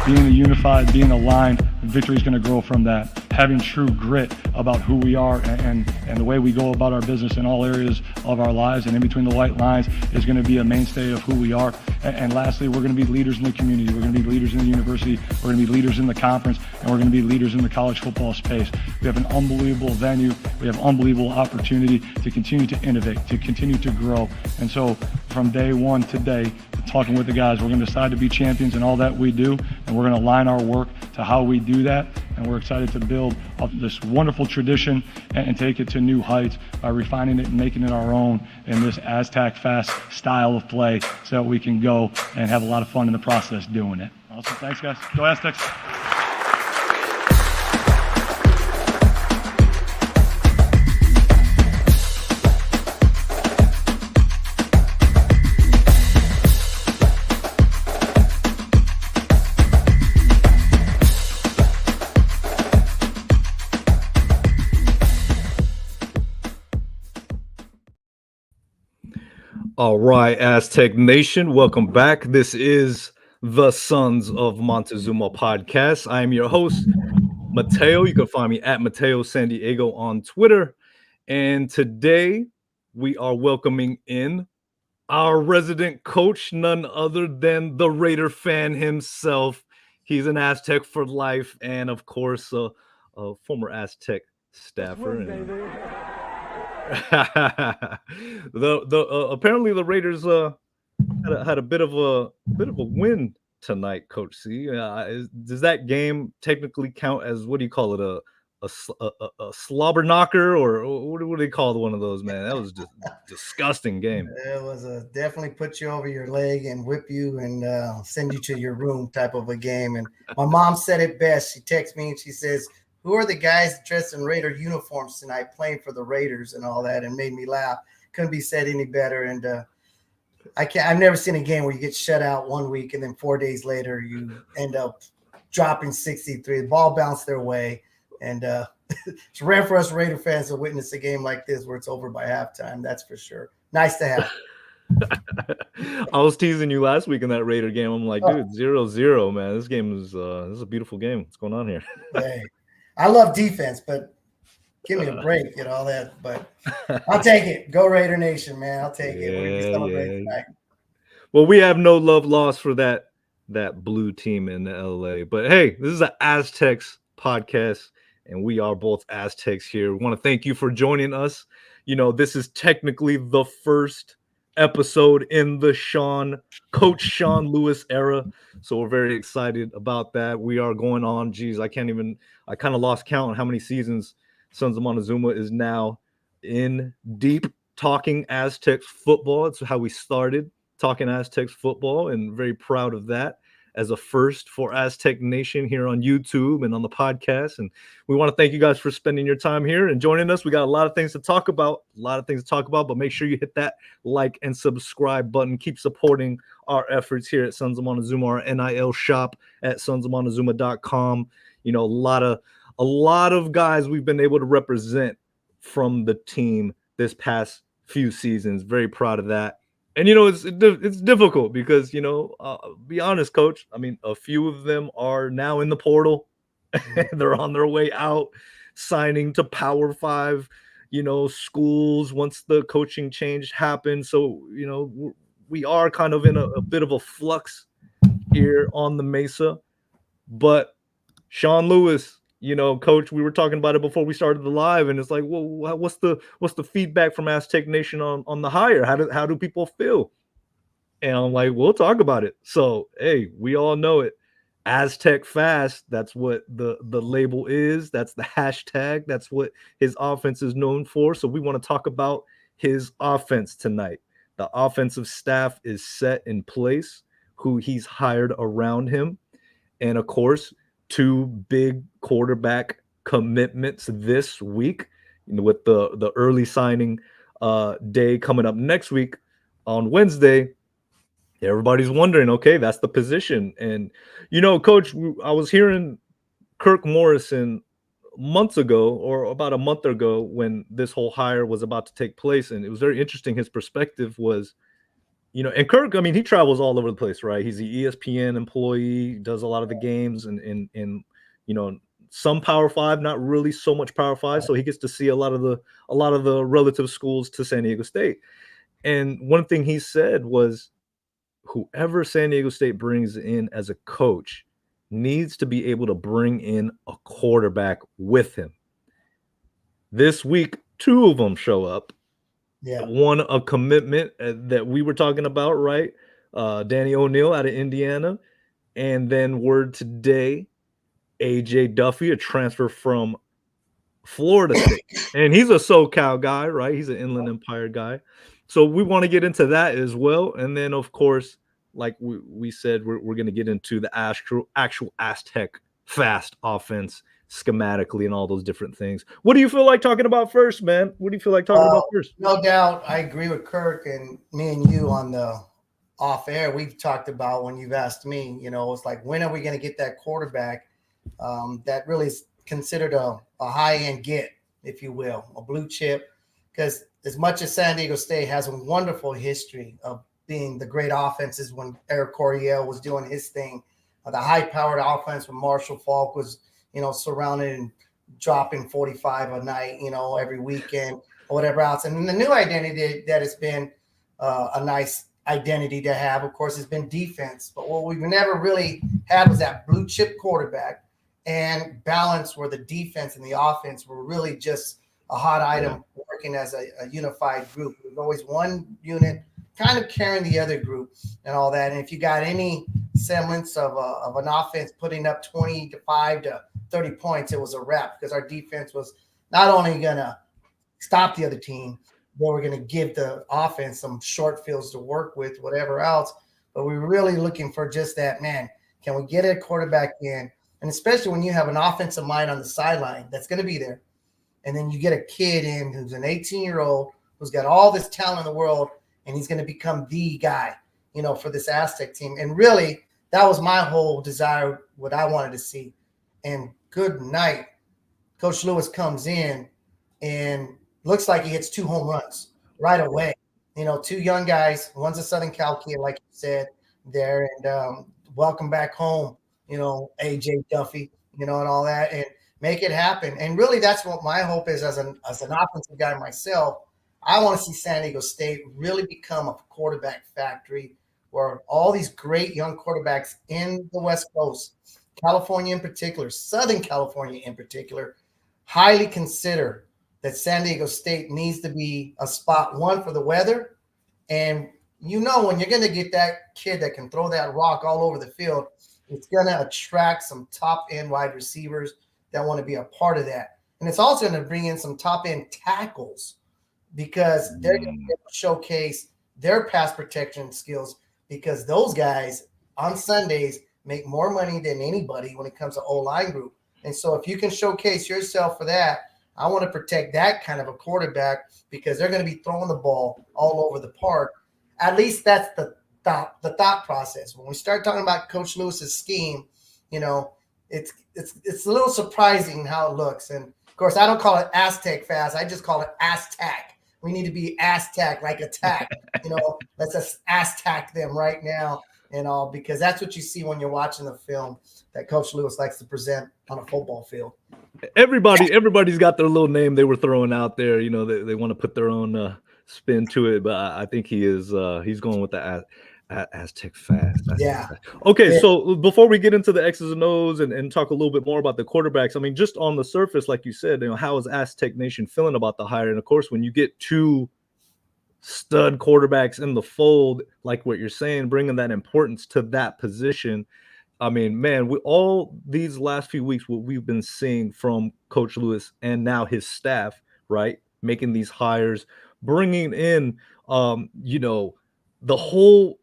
being unified, being aligned, victory is going to grow from that. Having true grit about who we are and the way we go about our business in all areas of our lives and in between the white lines is going to be a mainstay of who we are. And lastly, we're going to be leaders in the community. We're going to be leaders in the university. We're going to be leaders in the conference, and we're going to be leaders in the college football space. We have an unbelievable venue. We have unbelievable opportunity to continue to innovate, to continue to grow. And so from day one today, talking with the guys, we're going to decide to be champions in all that we do, and we're going to align our work to how we do that. And we're excited to build up this wonderful tradition and take it to new heights by refining it and making it our own in this Aztec Fast style of play so that we can go and have a lot of fun in the process doing it. Awesome. Thanks, guys. Go Aztecs. All right, Aztec Nation, welcome back. This is the Sons of Montezuma podcast. I am your host, Mateo. You can find me at Mateo San Diego on Twitter. And today we are welcoming in our resident coach, none other than the Raider fan himself. He's an Aztec for life, and of course, a former Aztec staffer. Apparently the Raiders had a bit of a win tonight, Coach C. Does that game technically count as, what do you call it, a slobber knocker, or what do they call one of those, man? That was just a disgusting game. It was definitely put you over your leg and whip you and send you to your room type of a game. And my mom said it best. She texted me and she says, "Who are the guys dressed in Raider uniforms tonight playing for the Raiders?" and all that, and made me laugh. Couldn't be said any better. And I've never seen a game where you get shut out 1 week and then 4 days later you end up dropping 63. The ball bounced their way. And it's rare for us Raider fans to witness a game like this where it's over by halftime. That's for sure. Nice to have. I was teasing you last week in that Raider game. I'm like, dude, 0-0, man. This game is this is a beautiful game. What's going on here? Hey, I love defense, but give me a break and all that. But I'll take it. Go Raider Nation, man. I'll take it. We're gonna celebrate tonight. Well, we have no love lost for that blue team in LA. But hey, this is an Aztecs podcast, and we are both Aztecs here. We want to thank you for joining us. You know, this is technically the first episode in the Coach Sean Lewis era. So we're very excited about that. We are going on, I kind of lost count on how many seasons Sons of Montezuma is now in deep talking Aztecs football. It's how we started talking Aztecs football, and very proud of that as a first for Aztec Nation here on YouTube and on the podcast. And we want to thank you guys for spending your time here and joining us. We got a lot of things to talk about, but make sure you hit that like and subscribe button. Keep supporting our efforts here at Sons of Montezuma, our NIL shop at sonsofmontezuma.com. You know, a lot of guys we've been able to represent from the team this past few seasons. Very proud of that. And, you know, it's difficult because, you know, be honest, Coach, I mean, a few of them are now in the portal. They're on their way out, signing to Power 5, you know, schools once the coaching change happened. So, you know, we are kind of in a bit of a flux here on the Mesa. But Sean Lewis, you know, Coach, we were talking about it before we started the live, and it's like, well, what's the feedback from Aztec Nation on the hire? How do people feel? And I'm like, we'll talk about it. So, hey, we all know it. Aztec Fast, that's what the label is. That's the hashtag. That's what his offense is known for. So we want to talk about his offense tonight. The offensive staff is set in place, who he's hired around him. And, of course, 2 big quarterback commitments this week, you know, with the early signing day coming up next week on Wednesday. Everybody's wondering, okay, that's the position. And, you know, Coach, I was hearing Kirk Morrison months ago, or about a month ago, when this whole hire was about to take place, and it was very interesting. His perspective was, you know, and Kirk, I mean, he travels all over the place, right? He's the ESPN employee, does a lot of the games and you know, some Power Five, not really so much Power Five. So he gets to see a lot of the relative schools to San Diego State. And one thing he said was whoever San Diego State brings in as a coach needs to be able to bring in a quarterback with him. This week, two of them show up. Yeah. One, a commitment that we were talking about, right? Danny O'Neal out of Indiana. And then word today, AJ Duffy, a transfer from Florida State. And he's a SoCal guy, right? He's an Inland Empire guy. So we want to get into that as well. And then, of course, like we said, we're going to get into the actual Aztec Fast offense schematically and all those different things. What do you feel like talking about first, man? What do you feel like talking about first? No doubt. I agree with Kirk and me and you on the off air. We've talked about when you've asked me, you know, it's like, when are we going to get that quarterback that really is considered a high-end get, if you will, a blue chip? Because as much as San Diego State has a wonderful history of being the great offenses when Eric Coryell was doing his thing, the high-powered offense when Marshall Faulk was, you know, surrounded and dropping 45 a night, you know, every weekend or whatever else. And then the new identity that has been a nice identity to have, of course, has been defense. But what we've never really had was that blue chip quarterback and balance where the defense and the offense were really just a hot item working as a unified group. There's always one unit kind of carrying the other group and all that. And if you got any semblance of an offense putting up 25 to 30 points, it was a wrap, because our defense was not only going to stop the other team, they were going to give the offense some short fields to work with, whatever else. But we were really looking for just that, man, can we get a quarterback in? And especially when you have an offensive mind on the sideline that's going to be there. And then you get a kid in who's an 18-year-old who's got all this talent in the world, and he's going to become the guy, you know, for this Aztec team. And really, that was my whole desire, what I wanted to see. And good night, Coach Lewis comes in and looks like he hits 2 home runs right away. You know, 2 young guys. One's a Southern Cal kid, like you said there, and welcome back home, you know, AJ Duffy, you know, and all that, and make it happen. And really, that's what my hope is as an offensive guy myself. I want to see San Diego State really become a quarterback factory where all these great young quarterbacks in the West Coast, California in particular, Southern California in particular, highly consider that San Diego State needs to be a spot one for the weather. And you know, when you're going to get that kid that can throw that rock all over the field, it's going to attract some top-end wide receivers that want to be a part of that. And it's also going to bring in some top-end tackles, because they're going to showcase their pass protection skills, because those guys on Sundays make more money than anybody when it comes to O-line group. And so if you can showcase yourself for that, I want to protect that kind of a quarterback, because they're going to be throwing the ball all over the park. At least that's the thought process. When we start talking about Coach Lewis's scheme, you know, it's a little surprising how it looks. And of course, I don't call it Aztec Fast. I just call it Aztec. We need to be Aztec, like attack. You know, let's just Aztec them right now and all, because that's what you see when you're watching the film that Coach Lewis likes to present on a football field. Everybody's got their little name they were throwing out there. You know, they want to put their own spin to it, but I think he's going with the Aztec Fast. Yeah. Okay, Yeah. so before we get into the X's and O's and talk a little bit more about the quarterbacks, I mean, just on the surface, like you said, you know, how is Aztec Nation feeling about the hire? And of course, when you get 2 stud quarterbacks in the fold, like what you're saying, bringing that importance to that position. I mean, man, all these last few weeks, what we've been seeing from Coach Lewis and now his staff, right, making these hires, bringing in, you know, the whole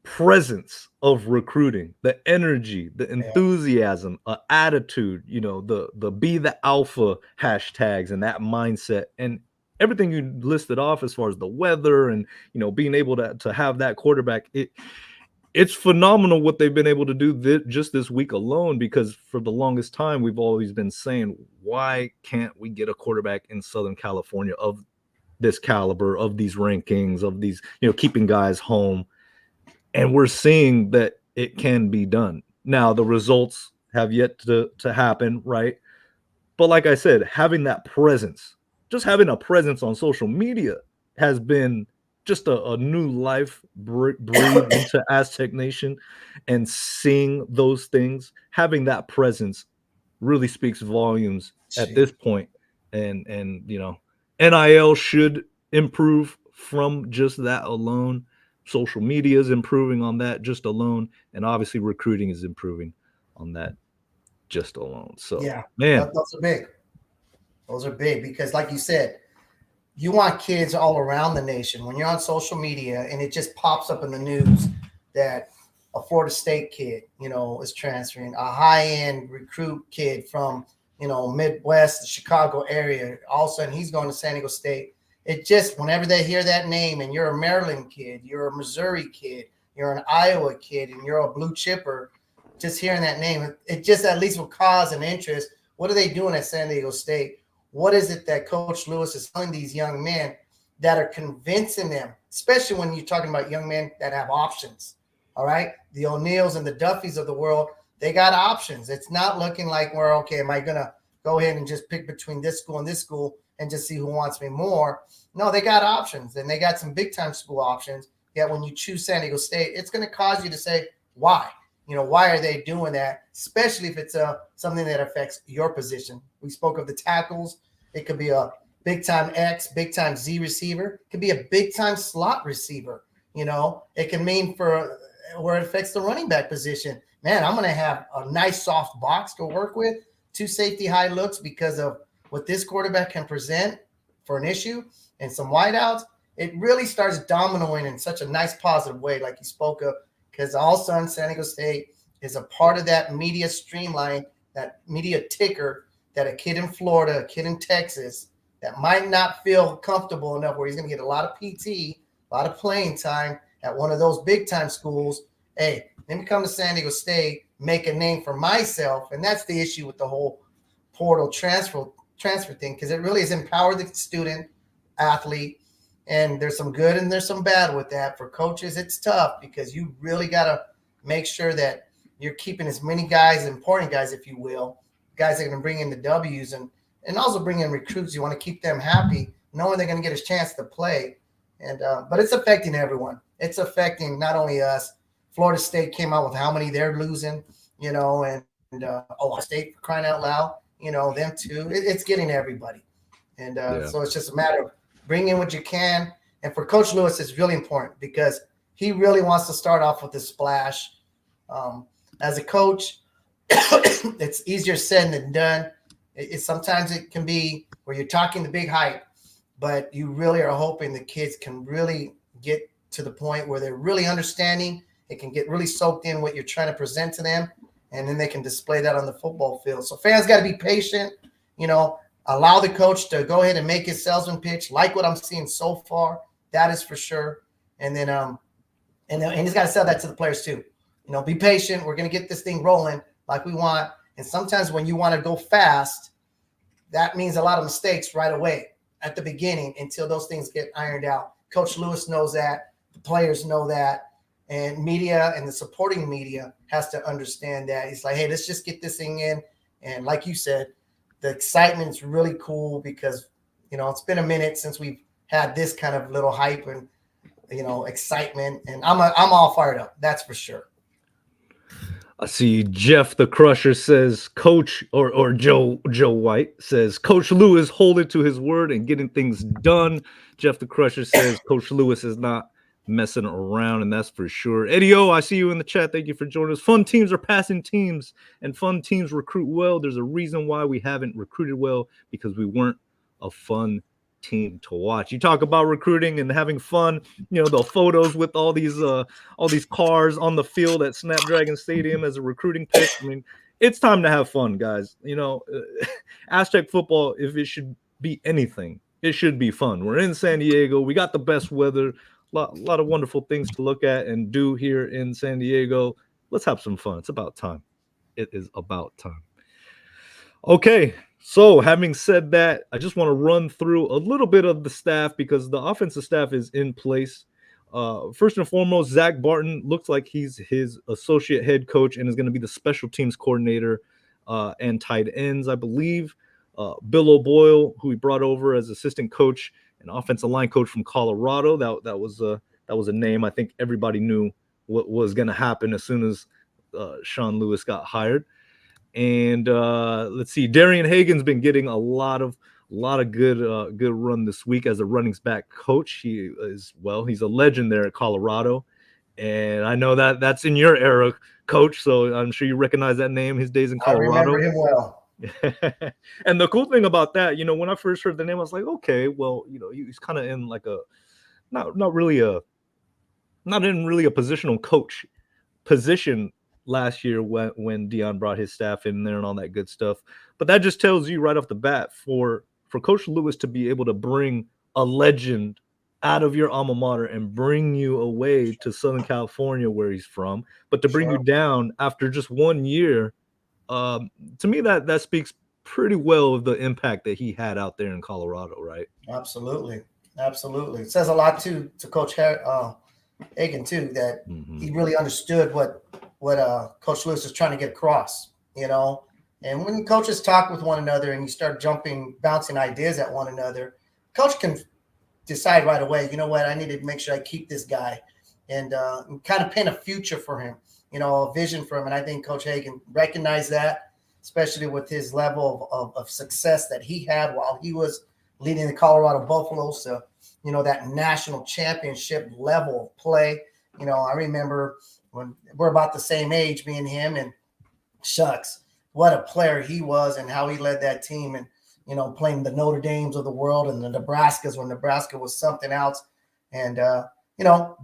presence of recruiting, the energy, the enthusiasm, attitude, you know, the be the alpha hashtags and that mindset and everything you listed off as far as the weather and, you know, being able to have that quarterback. It's phenomenal what they've been able to do just this week alone, because for the longest time, we've always been saying, why can't we get a quarterback in Southern California of this caliber, of these rankings, of these, keeping guys home. And we're seeing that it can be done. Now, the results have yet to happen, right? But like I said, having that presence, just having a presence on social media has been just a new life breathed into Aztec Nation. And seeing those things, having that presence really speaks volumes at this point. And NIL should improve from just that alone. Social media is improving on that just alone. And obviously recruiting is improving on that just alone. So yeah, man, those are big. Those are big because, like you said, you want kids all around the nation. When you're on social media and it just pops up in the news that a Florida State kid, is transferring, a high-end recruit kid from, Midwest, the Chicago area, all of a sudden he's going to San Diego State. It just, whenever they hear that name and you're a Maryland kid, you're a Missouri kid, you're an Iowa kid, and you're a blue chipper, just hearing that name, it just at least will cause an interest. What are they doing at San Diego State? What is it that Coach Lewis is telling these young men that are convincing them, especially when you're talking about young men that have options? All right. The O'Neals and the Duffys of the world, they got options. It's not looking like we're okay. Am I going to go ahead and just pick between this school and just see who wants me more? No, they got options, and they got some big time school options. Yet when you choose San Diego State, it's going to cause you to say, why? Why are they doing that? Especially if it's something that affects your position. We spoke of the tackles. It could be a big time X, big time Z receiver. It could be a big time slot receiver. It can mean for where it affects the running back position. Man, I'm going to have a nice soft box to work with, 2 safety high looks because of what this quarterback can present for an issue, and some wideouts. It really starts dominoing in such a nice positive way, like you spoke of, because all of a sudden San Diego State is a part of that media streamline, that media ticker that a kid in Florida, a kid in Texas that might not feel comfortable enough where he's going to get a lot of PT, a lot of playing time at one of those big time schools. Hey, let me come to San Diego State, make a name for myself. And that's the issue with the whole portal transfer thing, because it really has empowered the student athlete. And there's some good and there's some bad with that. For coaches, it's tough because you really got to make sure that you're keeping as many guys, important guys, if you will, guys that are going to bring in the W's and also bring in recruits. You want to keep them happy, knowing they're going to get a chance to play. And but it's affecting everyone. It's affecting not only us. Florida State came out with how many they're losing, and Ohio State, for crying out loud, them too. It's getting everybody. And so it's just a matter of bring in what you can. And for Coach Lewis, it's really important because he really wants to start off with a splash. As a coach, it's easier said than done. Sometimes it can be where you're talking the big hype, but you really are hoping the kids can really get to the point where they're really understanding. It can get really soaked in what you're trying to present to them, and then they can display that on the football field. So fans got to be patient, allow the coach to go ahead and make his salesman pitch, like what I'm seeing so far. That is for sure. And then and he's got to sell that to the players too. Be patient. We're going to get this thing rolling like we want. And sometimes when you want to go fast, that means a lot of mistakes right away at the beginning until those things get ironed out. Coach Lewis knows that. The players know that. And media and the supporting media has to understand that. It's like, hey, let's just get this thing in. And like you said, the excitement is really cool because, it's been a minute since we've had this kind of little hype and, excitement. And I'm all fired up. That's for sure. I see Jeff the Crusher says Coach or Joe White says Coach Lewis holding to his word and getting things done. Jeff the Crusher says Coach Lewis is not messing around, and that's for sure. Eddie O, I see you in the chat. Thank you for joining us. Fun teams are passing teams, and fun teams recruit well. There's a reason why we haven't recruited well, because we weren't a fun team to watch. You talk about recruiting and having fun, the photos with all these cars on the field at Snapdragon Stadium as a recruiting pick. I mean, it's time to have fun, guys. Aztec football, if it should be anything, it should be fun. We're in San Diego. We got the best weather, a lot of wonderful things to look at and do here in San Diego. Let's have some fun. It's about time. It is about time. Okay, So, having said that, I just want to run through a little bit of the staff because the offensive staff is in place. First and foremost, Zach Barton looks like he's his associate head coach and is going to be the special teams coordinator and tight ends, I believe. Bill O'Boyle, who he brought over as assistant coach and offensive line coach from Colorado. That was a name I think everybody knew what was going to happen as soon as Sean Lewis got hired. And let's see, Darian Hagan's been getting a lot of good run this week as a running back coach. He's a legend there at Colorado, and I know that's in your era, coach. So I'm sure you recognize that name. His days in Colorado. I remember him well. And the cool thing about that, when I first heard the name, I was like, okay, well, he's kind of in like a not in really a positional coach position last year when Dion brought his staff in there and all that good stuff. But that just tells you right off the bat for Coach Lewis to be able to bring a legend out of your alma mater and bring you away to Southern California where he's from, but to bring you down after just 1 year, to me that speaks pretty well of the impact that he had out there in Colorado, right? Absolutely. It says a lot to Coach Hagan too, that he really understood what Coach Lewis is trying to get across, And when coaches talk with one another and you start bouncing ideas at one another, coach can decide right away, you know what, I need to make sure I keep this guy and kind of paint a future for him, a vision for him. And I think Coach Hagan recognized that, especially with his level of success that he had while he was leading the Colorado Buffaloes to, that national championship level of play. I remember when we're about the same age, me and him, and shucks, what a player he was and how he led that team and, playing the Notre Dames of the world and the Nebraskas when Nebraska was something else. And,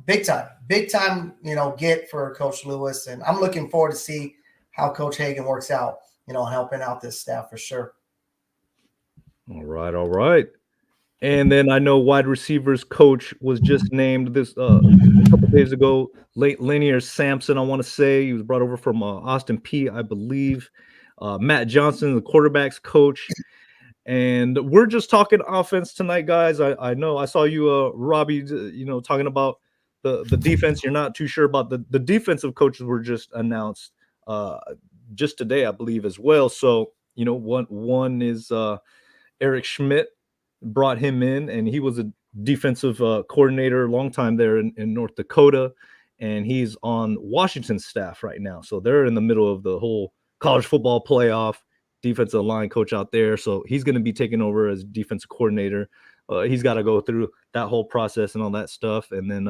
big time, get for Coach Lewis. And I'm looking forward to see how Coach Hagan works out, helping out this staff for sure. All right. And then I know wide receivers coach was just named this a couple days ago. Lanier Sampson, I want to say. He was brought over from Austin Peay, I believe. Matt Johnson, the quarterback's coach. And we're just talking offense tonight, guys. I know I saw you, Robbie, talking about the defense. You're not too sure about the defensive coaches were just announced just today, I believe, as well. So, one is Eric Schmidt. Brought him in, and he was a defensive coordinator a long time there in North Dakota, and he's on Washington's staff right now. So they're in the middle of the whole college football playoff, defensive line coach out there. So he's going to be taking over as defensive coordinator. He's got to go through that whole process and all that stuff. And then,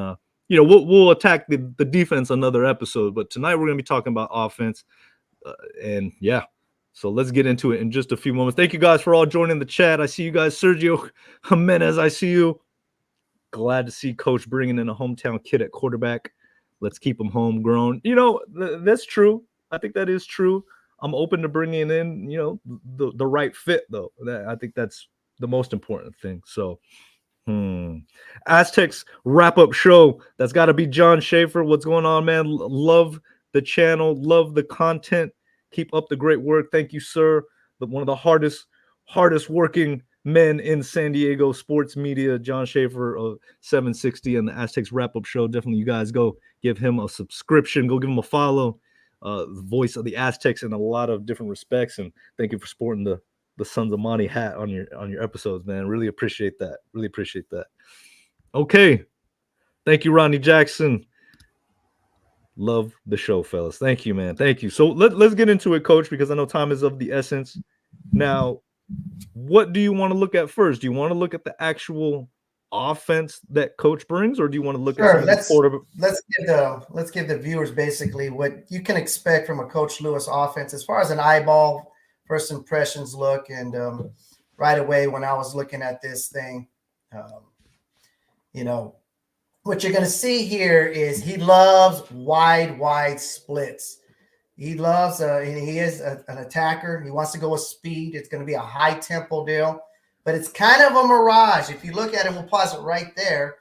we'll attack the defense another episode. But tonight we're going to be talking about offense. So let's get into it in just a few moments. Thank you guys for all joining the chat. I see you guys. Sergio Jimenez, I see you. Glad to see Coach bringing in a hometown kid at quarterback. Let's keep him homegrown. That's true. I think that is true. I'm open to bringing in, the right fit, though. I think that's the most important thing. So, Aztecs wrap-up show. That's got to be John Schaefer. What's going on, man? Love the channel. Love the content. Keep up the great work. Thank you, sir. One of the hardest working men in San Diego sports media, John Schaefer of 760 and the Aztecs Wrap-Up Show. Definitely, you guys go give him a subscription. Go give him a follow. The voice of the Aztecs in a lot of different respects. And thank you for sporting the Sons of Monte hat on your episodes, man. Really appreciate that. Okay. Thank you, Ronnie Jackson. Love the show, fellas. Thank you, man. Thank you. So let's get into it, Coach, because I know time is of the essence. Now, what do you want to look at first? Do you want to look at the actual offense that Coach brings, or do you want to look at let's give the viewers basically what you can expect from a Coach Lewis offense as far as an eyeball first impressions look? And right away when I was looking at this thing, what you're going to see here is he loves wide splits. He loves, he is an attacker. He wants to go with speed. It's going to be a high tempo deal, but it's kind of a mirage. If you look at it, we'll pause it right there.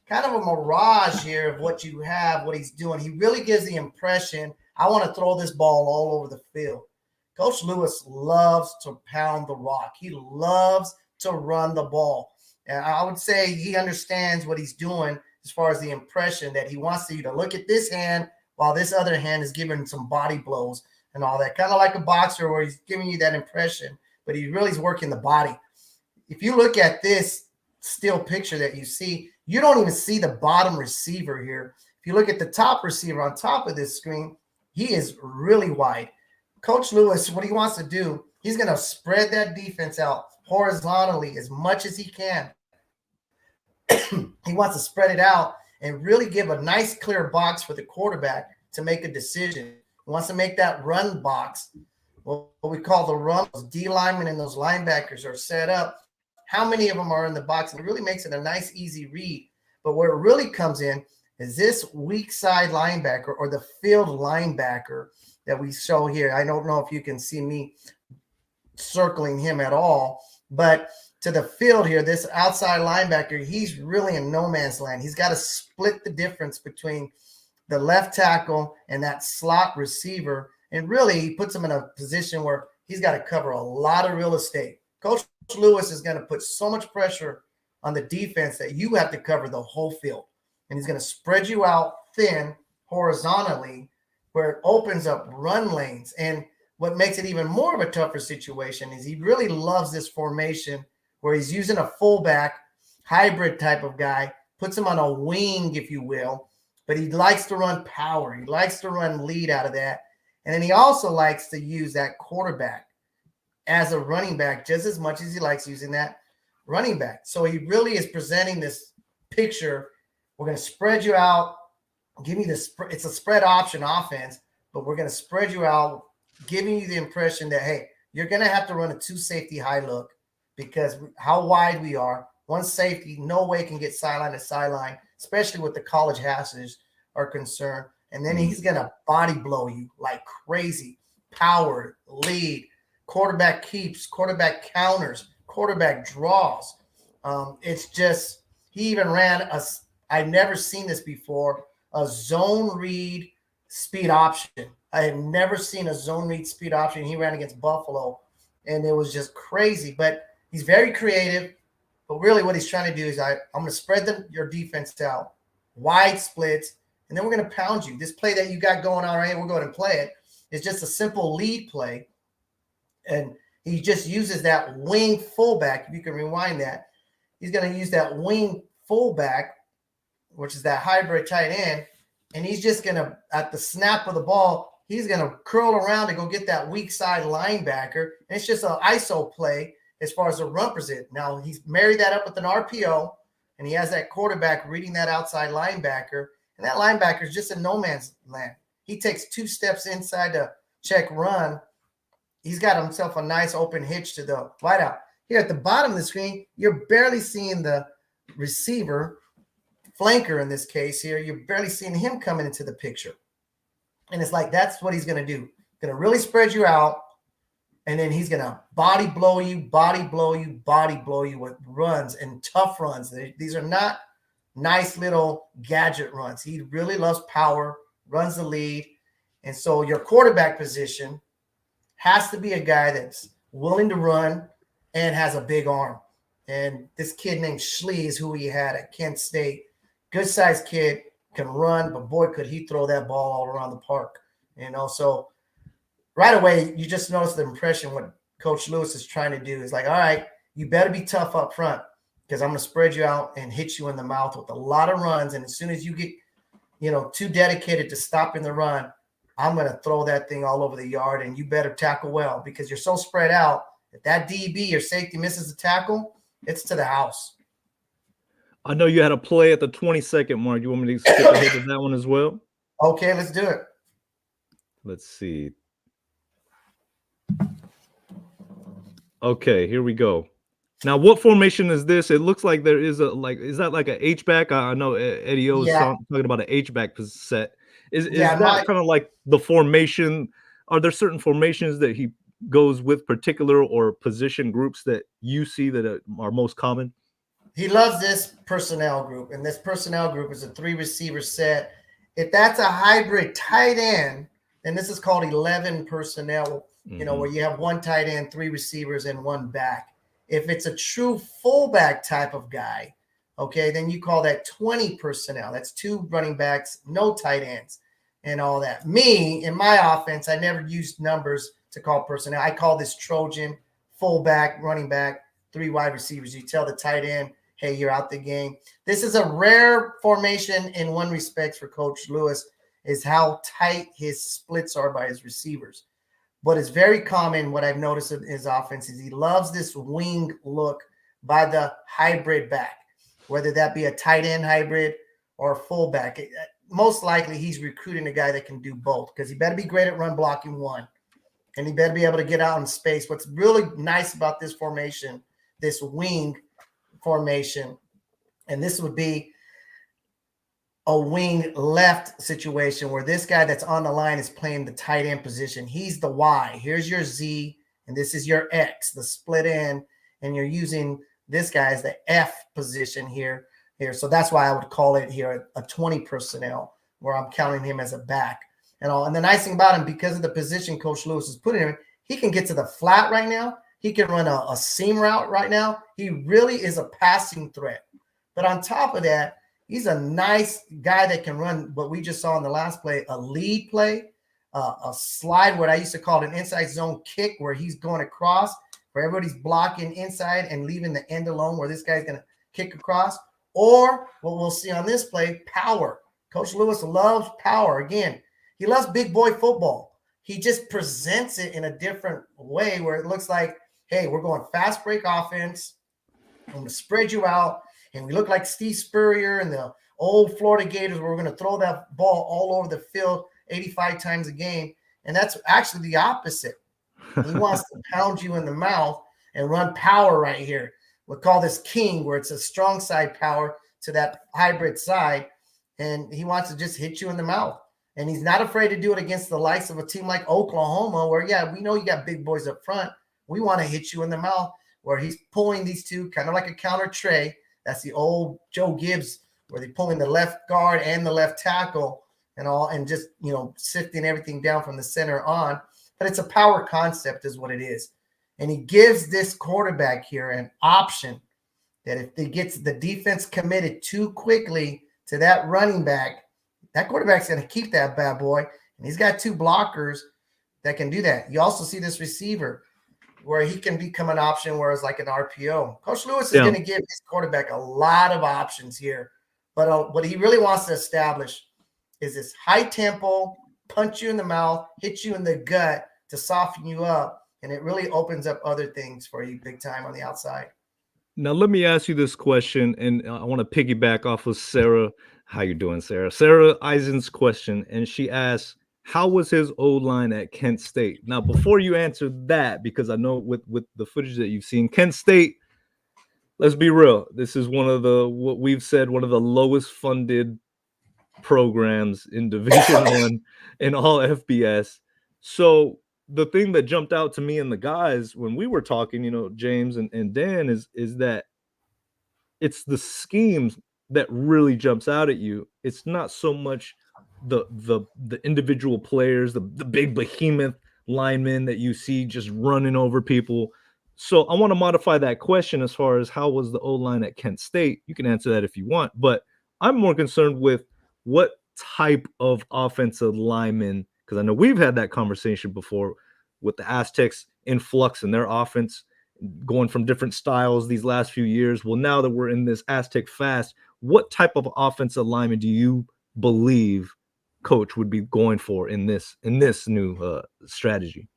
Kind of a mirage here of what you have, what he's doing. He really gives the impression, I want to throw this ball all over the field. Coach Lewis loves to pound the rock. He loves to run the ball. And I would say he understands what he's doing as far as the impression that he wants you to look at this hand while this other hand is giving some body blows and all that. Kind of like a boxer where he's giving you that impression, but he really is working the body. If you look at this still picture that you see, you don't even see the bottom receiver here. If you look at the top receiver on top of this screen, he is really wide. Coach Lewis, what he wants to do, he's going to spread that defense out horizontally as much as he can. He wants to spread it out and really give a nice clear box for the quarterback to make a decision. He wants to make that run box, what we call the run. Those D linemen and those linebackers are set up. How many of them are in the box? And it really makes it a nice, easy read. But where it really comes in is this weak side linebacker or the field linebacker that we show here. I don't know if you can see me circling him at all, but to the field here, this outside linebacker, he's really in no man's land. He's got to split the difference between the left tackle and that slot receiver. And really, he puts him in a position where he's got to cover a lot of real estate. Coach Lewis is going to put so much pressure on the defense that you have to cover the whole field. And he's going to spread you out thin horizontally where it opens up run lanes. And what makes it even more of a tougher situation is he really loves this formation where he's using a fullback hybrid type of guy, puts him on a wing, if you will, but he likes to run power. He likes to run lead out of that. And then he also likes to use that quarterback as a running back just as much as he likes using that running back. So he really is presenting this picture. We're going to spread you out, give you this. It's a spread option offense, but we're going to spread you out, giving you the impression that, hey, you're going to have to run a 2 safety high look because how wide we are. One safety, no way can get sideline to sideline, especially with the college hashes are concerned. And then he's going to body blow you like crazy. Power, lead, quarterback keeps, quarterback counters, quarterback draws. It's just, he even ran I've never seen this before, a zone read speed option. I have never seen a zone read speed option. He ran against Buffalo, and it was just crazy. But he's very creative. But really what he's trying to do is I'm going to spread your defense out, wide splits, and then we're going to pound you. This play that you got going on right here, we're going to play it. It's just a simple lead play. And he just uses that wing fullback. If you can rewind that, he's going to use that wing fullback, which is that hybrid tight end. And he's just going to, at the snap of the ball, he's going to curl around to go get that weak side linebacker. And it's just an ISO play as far as the run present. Now, he's married that up with an RPO, and he has that quarterback reading that outside linebacker. And that linebacker is just in no man's land. He takes 2 steps inside to check run. He's got himself a nice open hitch to the wideout. Here at the bottom of the screen, you're barely seeing the receiver, flanker in this case here. You're barely seeing him coming into the picture. And it's like that's what he's going to do. Going to really spread you out, and then he's going to body blow you with runs and tough runs. These are not nice little gadget runs. He really loves power, runs the lead. And so your quarterback position has to be a guy that's willing to run and has a big arm. And this kid named Schlee is who he had at Kent State. Good-sized kid, can run, but boy, could he throw that ball all around the park. So right away, you just notice the impression what Coach Lewis is trying to do is like, all right, you better be tough up front because I'm going to spread you out and hit you in the mouth with a lot of runs. And as soon as you get, too dedicated to stopping the run, I'm going to throw that thing all over the yard, and you better tackle well because you're so spread out. If that DB or safety misses a tackle, it's to the house. I know you had a play at the 20-second mark. You want me to skip ahead to that one as well? Okay, let's do it. Let's see. Okay, here we go. Now, what formation is this? It looks like there is is that like an H-back? I know Eddie O is talking about an H-back set. Is that kind of like the formation? Are there certain formations that he goes with particular or position groups that you see that are most common? He loves this personnel group, and this personnel group is a 3 receiver set. If that's a hybrid tight end, then this is called 11 personnel. you know, where you have one tight end, 3 receivers, and 1 back. If it's a true fullback type of guy, okay, then you call that 20 personnel. That's 2 running backs, no tight ends, and all that. Me, in my offense, I never used numbers to call personnel. I call this Trojan, fullback, running back, 3 wide receivers. You tell the tight end, hey, you're out the game. This is a rare formation in one respect for Coach Lewis, is how tight his splits are by his receivers. But it's very common, what I've noticed in his offense is he loves this wing look by the hybrid back, whether that be a tight end hybrid or a fullback. Most likely he's recruiting a guy that can do both, because he better be great at run blocking, 1, and he better be able to get out in space. What's really nice about this formation, this wing formation, and this would be a wing left situation where this guy that's on the line is playing the tight end position. He's the Y. Here's your Z, and this is your X, the split end, and you're using this guy as the F position here. So that's why I would call it here a 20 personnel, where I'm counting him as a back and all. And the nice thing about him, because of the position Coach Lewis is putting him in, he can get to the flat right now. He can run a seam route right now. He really is a passing threat. But on top of that, he's a nice guy that can run what we just saw in the last play, a lead play, a slide, what I used to call an inside zone kick, where he's going across, where everybody's blocking inside and leaving the end alone, where this guy's going to kick across. Or what we'll see on this play, power. Coach Lewis loves power. Again, he loves big boy football. He just presents it in a different way, where it looks like, hey, we're going fast break offense. I'm going to spread you out. And we look like Steve Spurrier and the old Florida Gators, where we're going to throw that ball all over the field 85 times a game. And that's actually the opposite. He wants to pound you in the mouth and run power right here. We'll call this king, where it's a strong side power to that hybrid side. And he wants to just hit you in the mouth. And he's not afraid to do it against the likes of a team like Oklahoma, where, yeah, we know you got big boys up front. We want to hit you in the mouth, where he's pulling these two kind of like a counter tray. That's the old Joe Gibbs, where they're pulling the left guard and the left tackle and all, and just, you know, sifting everything down from the center on. But it's a power concept is what it is. And he gives this quarterback here an option that if he gets the defense committed too quickly to that running back, that quarterback's going to keep that bad boy. And he's got 2 blockers that can do that. You also see this receiver, where he can become an option, whereas like an RPO. Coach Lewis is going to give his quarterback a lot of options here. But what he really wants to establish is this high tempo, punch you in the mouth, hit you in the gut to soften you up. And it really opens up other things for you big time on the outside. Now, let me ask you this question, and I want to piggyback off of Sarah. How you doing, Sarah? Sarah Eisen's question, and she asks, how was his O-line at Kent State? Now, before you answer that, because I know with the footage that you've seen, Kent State, let's be real, this is one of the, what we've said, one of the lowest funded programs in Division One in all FBS. So the thing that jumped out to me and the guys when we were talking, you know, James and Dan, is that it's the schemes that really jumps out at you. It's not so much the individual players, the big behemoth linemen that you see just running over people. So I want to modify that question as far as how was the O-line at Kent State? You can answer that if you want, but I'm more concerned with what type of offensive linemen, because I know we've had that conversation before with the Aztecs influx in their offense, going from different styles these last few years. Well, now that we're in this Aztec Fast, what type of offensive lineman do you believe Coach would be going for in this new strategy?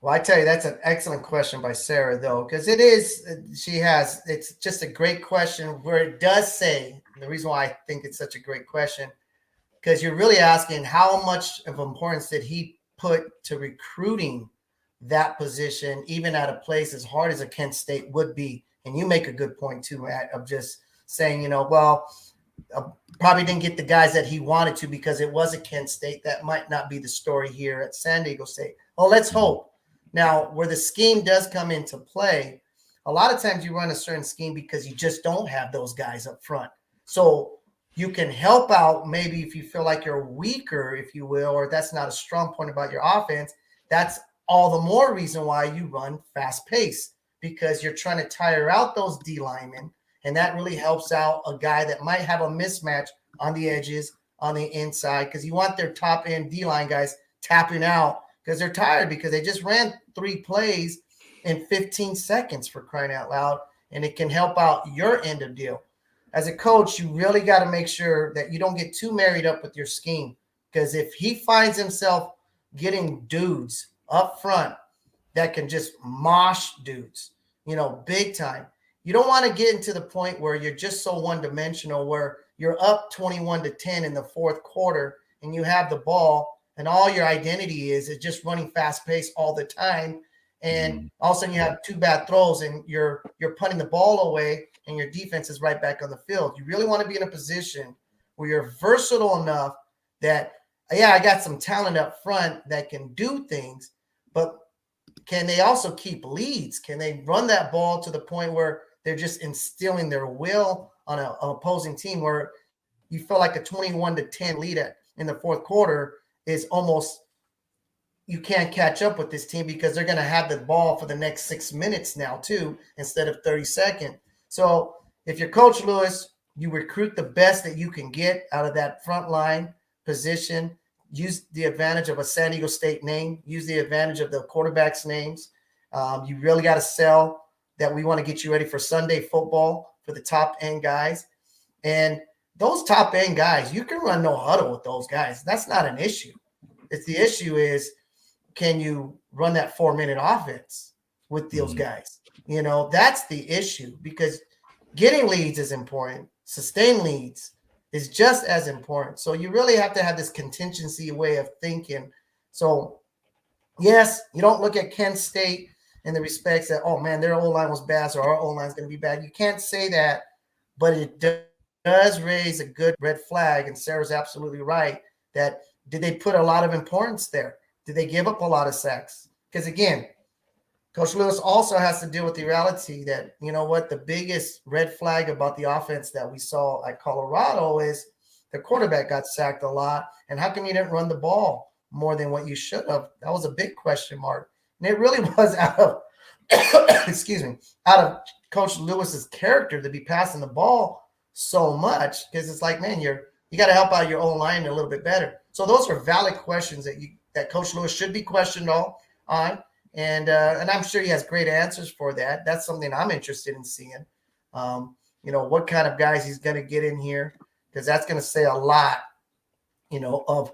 Well, I tell you, that's an excellent question by Sarah, though, because it's just a great question where it does say, and the reason why I think it's such a great question, because you're really asking how much of importance did he put to recruiting that position, even at a place as hard as a Kent State would be. And you make a good point too, Matt, of just saying, you know, well, probably didn't get the guys that he wanted to because it was a Kent State. That might not be the story here at San Diego State. Well, let's hope. Now, where the scheme does come into play, a lot of times you run a certain scheme because you just don't have those guys up front. So you can help out maybe if you feel like you're weaker, if you will, or that's not a strong point about your offense. That's all the more reason why you run fast pace, because you're trying to tire out those D linemen. And that really helps out a guy that might have a mismatch on the edges, on the inside, because you want their top end D line guys tapping out because they're tired, because they just ran 3 plays in 15 seconds, for crying out loud. And it can help out your end of deal. As a coach, you really got to make sure that you don't get too married up with your scheme, because if he finds himself getting dudes up front that can just mosh dudes, big time, you don't want to get into the point where you're just so one-dimensional, where you're up 21-10 in the fourth quarter and you have the ball and all your identity is just running fast pace all the time. And all of a sudden you have 2 bad throws and you're punting the ball away and your defense is right back on the field. You really want to be in a position where you're versatile enough that, yeah, I got some talent up front that can do things, but can they also keep leads? Can they run that ball to the point where they're just instilling their will on an opposing team, where you feel like a 21-10 lead in the fourth quarter is almost, you can't catch up with this team because they're going to have the ball for the next 6 minutes now too, instead of 30 seconds. So if you're Coach Lewis, you recruit the best that you can get out of that front line position. Use the advantage of a San Diego State name. Use the advantage of the quarterbacks' names. You really got to sell that we want to get you ready for Sunday football for the top-end guys. And those top-end guys, you can run no huddle with those guys. That's not an issue. It's the issue is, can you run that 4-minute offense with those guys? That's the issue, because getting leads is important. Sustained leads is just as important. So you really have to have this contingency way of thinking. So, yes, you don't look at Kent State in the respects that, oh, man, their O-line was bad, so our O-line is going to be bad. You can't say that, but it does raise a good red flag, and Sarah's absolutely right, that did they put a lot of importance there? Did they give up a lot of sacks? Because, again, Coach Lewis also has to deal with the reality that, the biggest red flag about the offense that we saw at Colorado is the quarterback got sacked a lot. And how come you didn't run the ball more than what you should have? That was a big question mark. And it really was out of, out of Coach Lewis's character to be passing the ball so much, because it's like, man, you got to help out your own line a little bit better. So those are valid questions that Coach Lewis should be questioned on. And I'm sure he has great answers for that. That's something I'm interested in seeing. What kind of guys he's going to get in here, because that's going to say a lot, of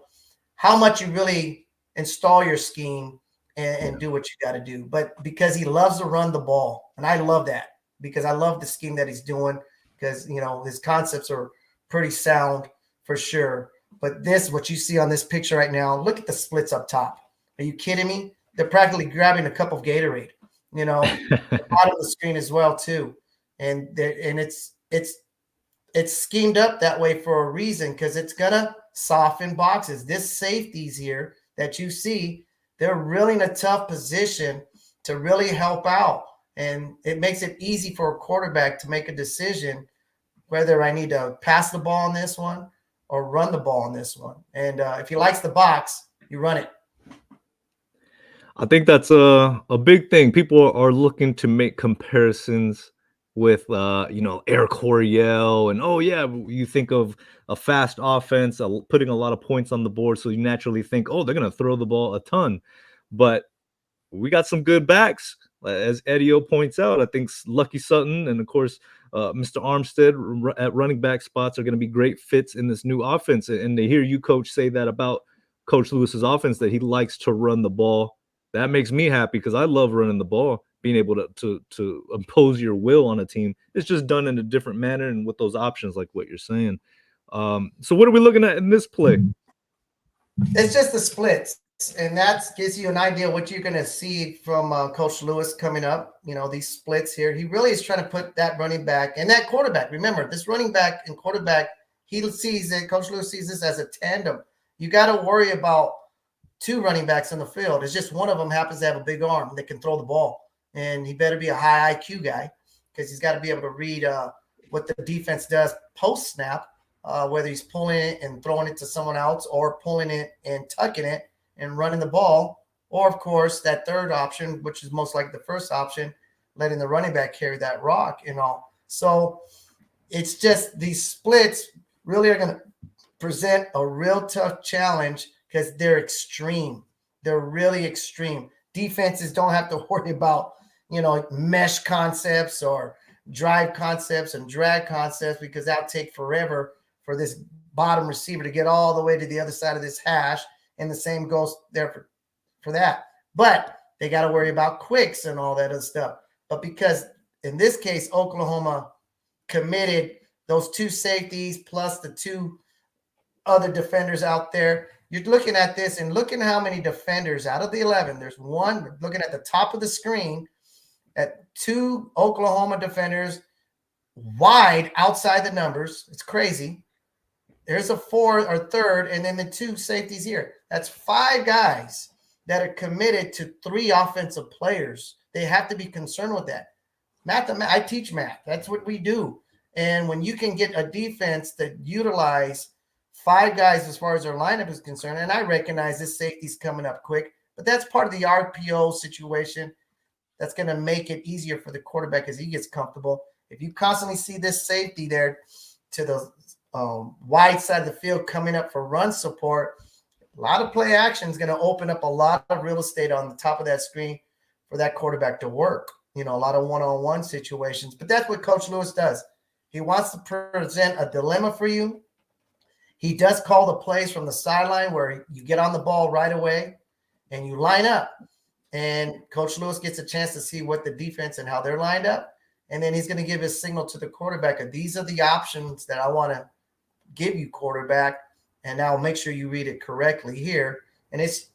how much you really install your scheme and do what you got to do. But because he loves to run the ball, and I love that, because I love the scheme that he's doing, because, his concepts are pretty sound for sure. But what you see on this picture right now, look at the splits up top. Are you kidding me? They're practically grabbing a cup of Gatorade, the bottom of the screen as well too. And it's schemed up that way for a reason, because it's going to soften boxes. This safeties here that you see, they're really in a tough position to really help out. And it makes it easy for a quarterback to make a decision whether I need to pass the ball on this one or run the ball on this one. And if he likes the box, you run it. I think that's a big thing. People are looking to make comparisons with, Air Coryell, and, oh, yeah, you think of a fast offense, putting a lot of points on the board, so you naturally think, oh, they're going to throw the ball a ton. But we got some good backs, as Eddie points out. I think Lucky Sutton and, of course, Mr. Armstead at running back spots are going to be great fits in this new offense. And to hear you, Coach, say that about Coach Lewis's offense, that he likes to run the ball, that makes me happy, because I love running the ball. Being able to impose your will on a team, it's just done in a different manner and with those options, like what you're saying. So what are we looking at in this play? It's just the splits, and that gives you an idea what you're going to see from Coach Lewis coming up. These splits here. He really is trying to put that running back and that quarterback. Remember, this running back and quarterback, he sees it. Coach Lewis sees this as a tandem. You got to worry about 2 running backs in the field. It's just one of them happens to have a big arm that can throw the ball. And he better be a high IQ guy, because he's got to be able to read what the defense does post-snap, whether he's pulling it and throwing it to someone else, or pulling it and tucking it and running the ball, Or, of course, that third option, which is most likely the first option, letting the running back carry that rock and all. So it's just these splits really are going to present a real tough challenge because they're extreme. They're really extreme. Defenses don't have to worry about, mesh concepts or drive concepts and drag concepts, because that'll take forever for this bottom receiver to get all the way to the other side of this hash. And the same goes there for that. But they got to worry about quicks and all that other stuff. But because in this case, Oklahoma committed those two safeties plus the two other defenders out there, you're looking at this and looking how many defenders out of the 11. There's one looking at the top of the screen at two Oklahoma defenders wide outside the numbers. It's crazy. There's a fourth or third, and then the two safeties here. That's five guys that are committed to three offensive players. They have to be concerned with that. I teach math. That's what we do. And when you can get a defense that utilize five guys as far as their lineup is concerned, and I recognize this safety's coming up quick, but that's part of the RPO situation. That's going to make it easier for the quarterback as he gets comfortable. If you constantly see this safety there to the wide side of the field coming up for run support, a lot of play action is going to open up a lot of real estate on the top of that screen for that quarterback to work. A lot of one-on-one situations. But that's what Coach Lewis does. He wants to present a dilemma for you. He does call the plays from the sideline where you get on the ball right away and you line up. And Coach Lewis gets a chance to see what the defense and how they're lined up. And then he's going to give his signal to the quarterback of these are the options that I want to give you, quarterback. And now make sure you read it correctly here. And it's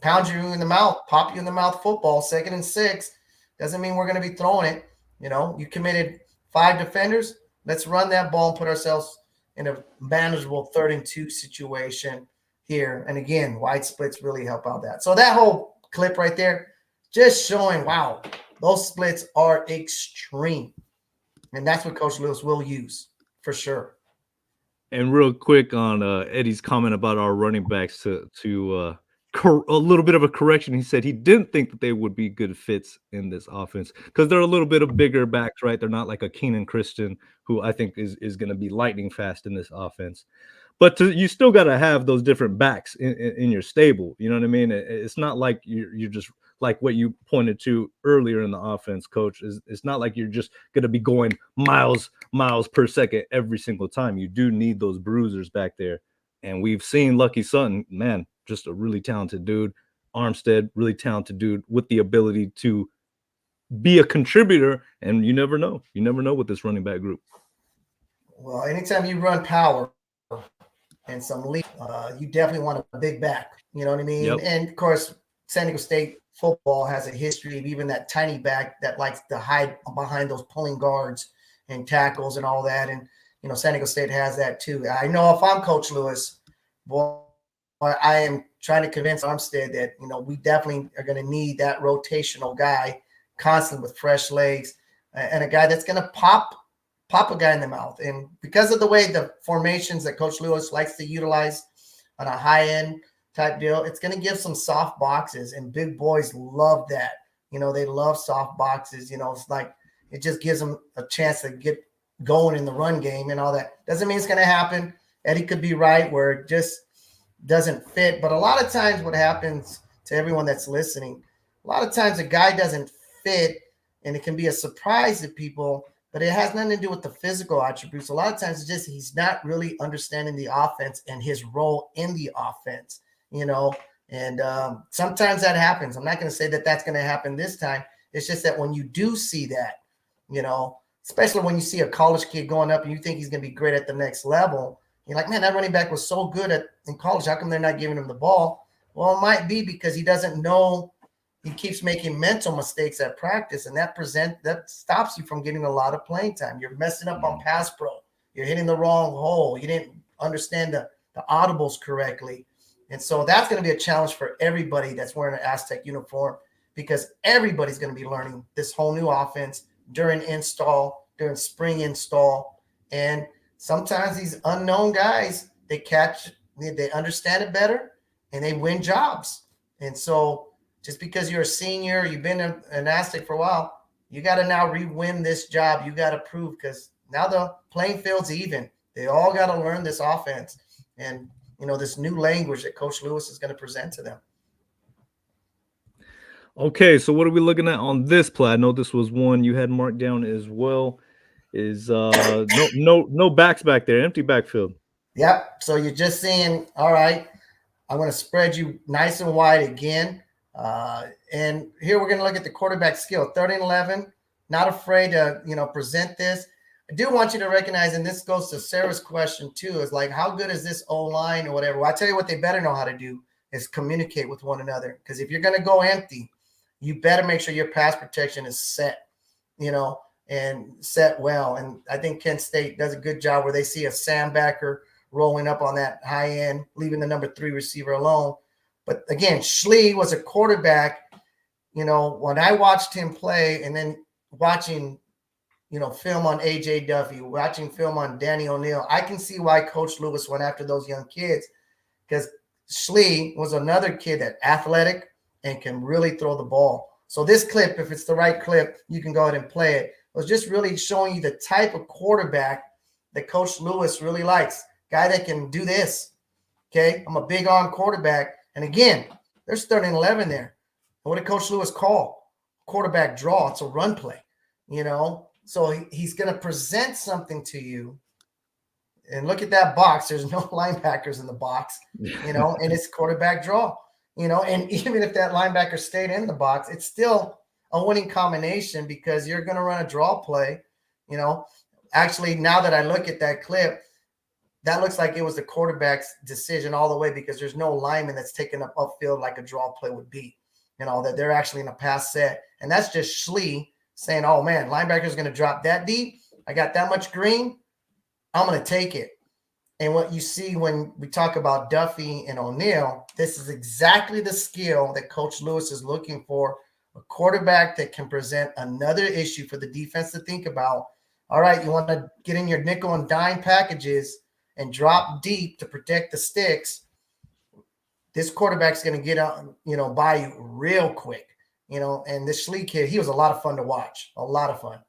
pound you in the mouth, pop you in the mouth football, 2nd and 6. Doesn't mean we're going to be throwing it. You committed 5 defenders. Let's run that ball and put ourselves in a manageable 3rd and 2 situation here. And again, wide splits really help out that. So that whole clip right there, just showing, wow, those splits are extreme. And that's what Coach Lewis will use for sure. And real quick on Eddie's comment about our running backs to a little bit of a correction. He said he didn't think that they would be good fits in this offense because they're a little bit of bigger backs, right? They're not like a Keenan Christian, who I think is going to be lightning fast in this offense. But you still got to have those different backs in your stable. You know what I mean? It's not like you're just like what you pointed to earlier in the offense, Coach. It's not like you're just going to be going miles per second every single time. You do need those bruisers back there. And we've seen Lucky Sutton, man, just a really talented dude. Armstead, really talented dude with the ability to be a contributor. And you never know. You never know with this running back group. Well, anytime you run power and some lead, you definitely want a big back. You know what I mean? Yep. And, of course, San Diego State football has a history of even that tiny back that likes to hide behind those pulling guards and tackles and all that. And, San Diego State has that too. I know if I'm Coach Lewis, boy, I am trying to convince Armstead that, we definitely are going to need that rotational guy constantly with fresh legs and a guy that's going to pop a guy in the mouth. And because of the way the formations that Coach Lewis likes to utilize on a high-end type deal, it's going to give some soft boxes, and big boys love that. They love soft boxes. It's like it just gives them a chance to get going in the run game and all that. Doesn't mean it's going to happen. Eddie could be right where it just doesn't fit. But a lot of times what happens to everyone that's listening, a lot of times a guy doesn't fit, and it can be a surprise to people, but it has nothing to do with the physical attributes. A lot of times it's just he's not really understanding the offense and his role in the offense, and sometimes that happens. I'm not going to say that that's going to happen this time. It's just that when you do see that, especially when you see a college kid going up and you think he's going to be great at the next level, you're like, man, that running back was so good in college. How come they're not giving him the ball? Well, it might be because he doesn't know. He keeps making mental mistakes at practice, and that stops you from getting a lot of playing time. You're messing up on pass pro. You're hitting the wrong hole. You didn't understand the audibles correctly. And so that's going to be a challenge for everybody that's wearing an Aztec uniform, because everybody's going to be learning this whole new offense during spring install. And sometimes these unknown guys, they understand it better and they win jobs. And so just because you're a senior, you've been an Aztec for a while, you got to now re-win this job. You got to prove, because now the playing field's even. They all got to learn this offense and, this new language that Coach Lewis is going to present to them. Okay, so what are we looking at on this play? I know this was one you had marked down as well. Is no backs back there, empty backfield. Yep. So you're just seeing, all right, I'm going to spread you nice and wide again. And here we're going to look at the quarterback skill. 3rd and 11, not afraid to, present this. I do want you to recognize, and this goes to Sarah's question too, is like, how good is this O-line or whatever? Well, I tell you what they better know how to do is communicate with one another. Because if you're going to go empty, you better make sure your pass protection is set, and set well. And I think Kent State does a good job where they see a Sam Backer rolling up on that high end, leaving the number 3 receiver alone. But again, Schlee was a quarterback, when I watched him play, and then watching, film on AJ Duffy, watching film on Danny O'Neal, I can see why Coach Lewis went after those young kids, because Schlee was another kid that athletic and can really throw the ball. So this clip, if it's the right clip, you can go ahead and play it. It was just really showing you the type of quarterback that Coach Lewis really likes. Guy that can do this. Okay, I'm a big arm quarterback. And again, there's 3rd and 11 there. What did Coach Lewis call? Quarterback draw. It's a run play, So he's going to present something to you. And look at that box. There's no linebackers in the box, and it's quarterback draw. And even if that linebacker stayed in the box, it's still a winning combination, because you're going to run a draw play. Actually, now that I look at that clip, that looks like it was the quarterback's decision all the way, because there's no lineman that's taken up upfield like a draw play would be, that they're actually in a pass set. And that's just Schlee saying, oh man, linebacker's going to drop that deep. I got that much green. I'm going to take it. And what you see when we talk about Duffy and O'Neal, this is exactly the skill that Coach Lewis is looking for, a quarterback that can present another issue for the defense to think about. All right, you want to get in your nickel and dime packages and drop deep to protect the sticks. This quarterback's going to get out, by you real quick, and this Schlee kid, he was a lot of fun to watch, a lot of fun.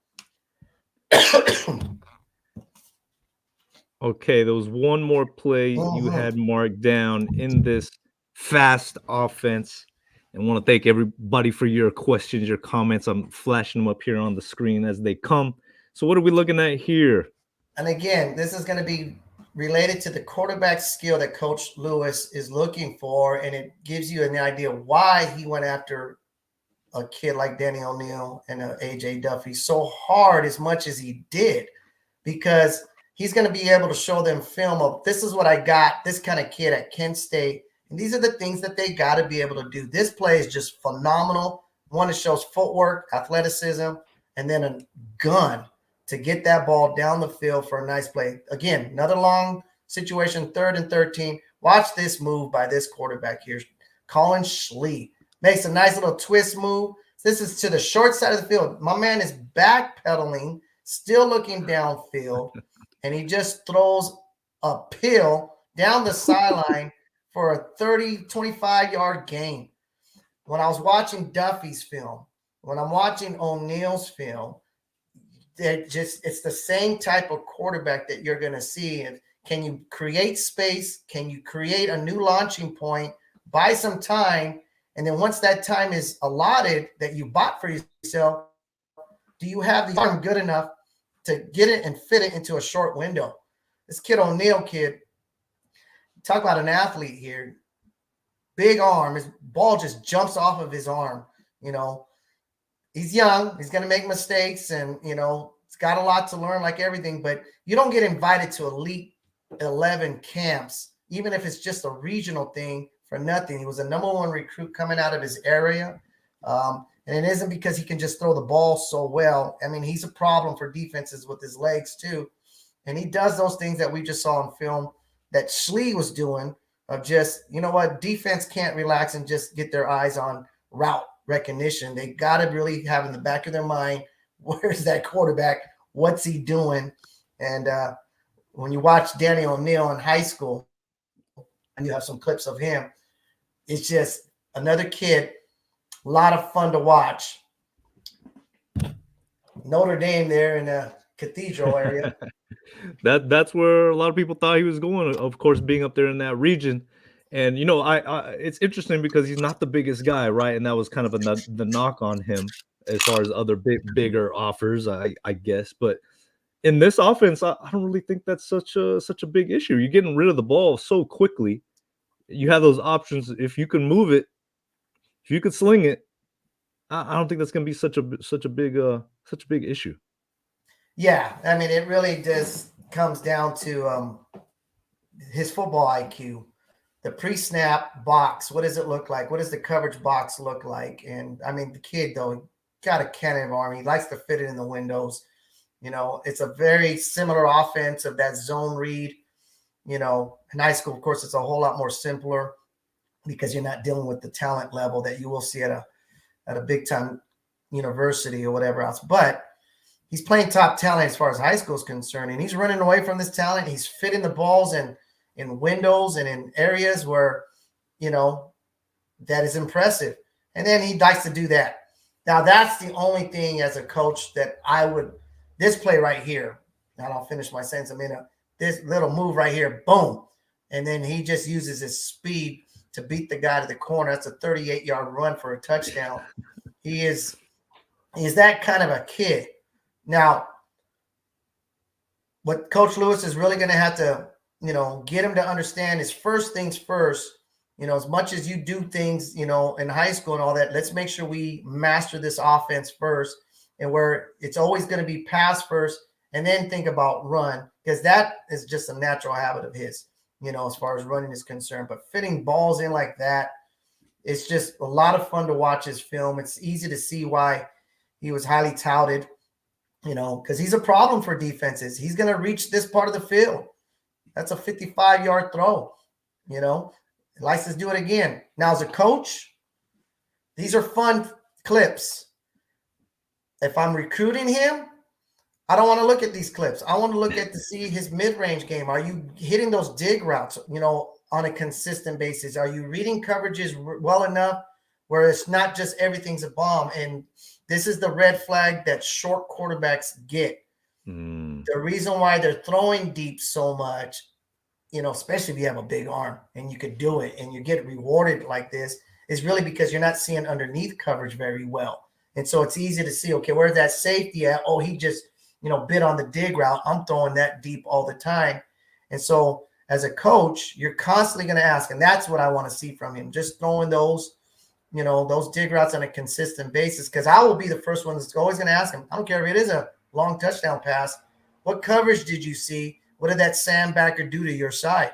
Okay, there was one more play you had marked down in this fast offense. And want to thank everybody for your questions, your comments. I'm flashing them up here on the screen as they come. So what are we looking at here? And again, this is going to be related to the quarterback skill that Coach Lewis is looking for, and it gives you an idea why he went after a kid like Danny O'Neal and AJ Duffy so hard as much as he did, because he's going to be able to show them film of, this is what I got, this kind of kid at Kent State, and these are the things that they got to be able to do. This play is just phenomenal. One, it shows footwork, athleticism, and then a gun to get that ball down the field for a nice play. Again, another long situation, 3rd and 13. Watch this move by this quarterback here. Colin Schlee makes a nice little twist move. This is to the short side of the field. My man is backpedaling, still looking downfield, and he just throws a pill down the sideline for a 30, 25-yard gain. When I was watching Duffy's film, when I'm watching O'Neal's film, it's the same type of quarterback that you're going to see. And can you create space? Can you create a new launching point? Buy some time. And then once that time is allotted that you bought for yourself, do you have the arm good enough to get it and fit it into a short window? This kid O'Neal kid, talk about an athlete here. Big arm. His ball just jumps off of his arm. He's young. He's going to make mistakes, and, he's got a lot to learn like everything. But you don't get invited to Elite 11 camps, even if it's just a regional thing, for nothing. He was a number 1 recruit coming out of his area. And it isn't because he can just throw the ball so well. I mean, he's a problem for defenses with his legs too. And he does those things that we just saw in film that Schlee was doing, of just, defense can't relax and just get their eyes on route recognition. They got to really have in the back of their mind, where's that quarterback? What's he doing? And when you watch Danny O'Neal in high school, and you have some clips of him, it's just another kid, a lot of fun to watch. Notre Dame there in the Cathedral area. That's where a lot of people thought he was going. Of course, being up there in that region, and I it's interesting because he's not the biggest guy, right? And that was kind of the knock on him as far as other bigger offers, I guess. But in this offense, I don't really think that's such a big issue. You're getting rid of the ball so quickly. You have those options. If you can move it, if you could sling it, I don't think that's going to be such a big issue. Yeah, I mean, it really just comes down to his football IQ. The pre-snap box, what does it look like? What does the coverage box look like? And I mean, the kid, though, got a cannon of arm. He likes to fit it in the windows. It's a very similar offense of that zone read. In high school, of course, it's a whole lot more simpler because you're not dealing with the talent level that you will see at a big time university or whatever else. But he's playing top talent as far as high school is concerned, and he's running away from this talent. He's fitting the balls in windows and in areas where, that is impressive. And then he likes to do that. Now, that's the only thing as a coach that this play right here, and I'll finish my sentence in a minute, this little move right here, boom. And then he just uses his speed to beat the guy to the corner. That's a 38-yard run for a touchdown. He is that kind of a kid. Now, what Coach Lewis is really going to have to, get him to understand is first things first. As much as you do things, in high school and all that, let's make sure we master this offense first, and where it's always going to be pass first and then think about run, because that is just a natural habit of his, as far as running is concerned. But fitting balls in like that, it's just a lot of fun to watch his film. It's easy to see why he was highly touted, because he's a problem for defenses. He's going to reach this part of the field. That's a 55-yard throw, He likes to do it again. Now, as a coach, these are fun clips. If I'm recruiting him, I don't want to look at these clips. I want to look to see his mid-range game. Are you hitting those dig routes, on a consistent basis? Are you reading coverages well enough where it's not just everything's a bomb? And this is the red flag that short quarterbacks get. The reason why they're throwing deep so much, especially if you have a big arm and you could do it and you get rewarded like this, is really because you're not seeing underneath coverage very well. And so it's easy to see, okay, where's that safety at? Oh, he just, bit on the dig route. I'm throwing that deep all the time. And so as a coach, you're constantly going to ask, and that's what I want to see from him, just throwing those, those dig routes on a consistent basis, because I will be the first one that's always going to ask him, I don't care if it is a long touchdown pass, what coverage did you see? What did that sandbacker do to your side?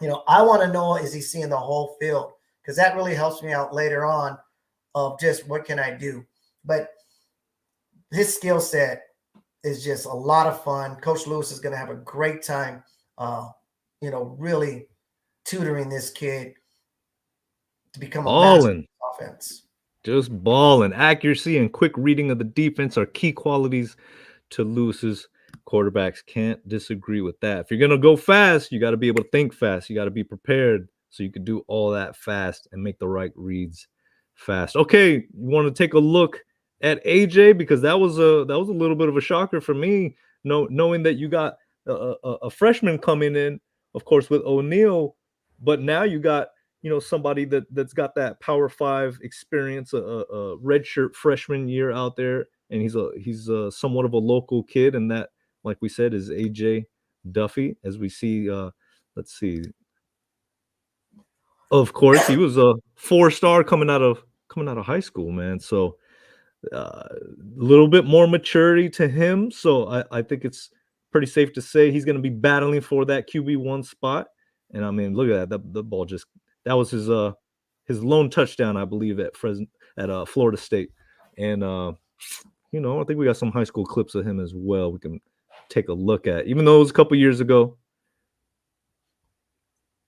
I want to know, is he seeing the whole field? Because that really helps me out later on of just what can I do. But his skill set is just a lot of fun. Coach Lewis is going to have a great time, really tutoring this kid to become a master offense. Just balling. Accuracy and quick reading of the defense are key qualities to Lewis's quarterbacks. Can't disagree with that. If you're going to go fast, you got to be able to think fast. You got to be prepared so you can do all that fast and make the right reads fast. Okay, you want to take a look at AJ, because that was a little bit of a shocker for me, knowing that you got a freshman coming in, of course, with O'Neal, but now you got somebody that's got that Power 5 experience, a redshirt freshman year out there, and he's somewhat of a local kid, and that, like we said, is AJ Duffy. As we see, let's see. Of course, he was a 4-star coming out of high school, man. So a little bit more maturity to him. So I think it's pretty safe to say he's going to be battling for that QB1 spot. And I mean, look at that. The ball that was his lone touchdown, I believe, at Florida State. And I think we got some high school clips of him as well we can take a look at, even though it was a couple years ago.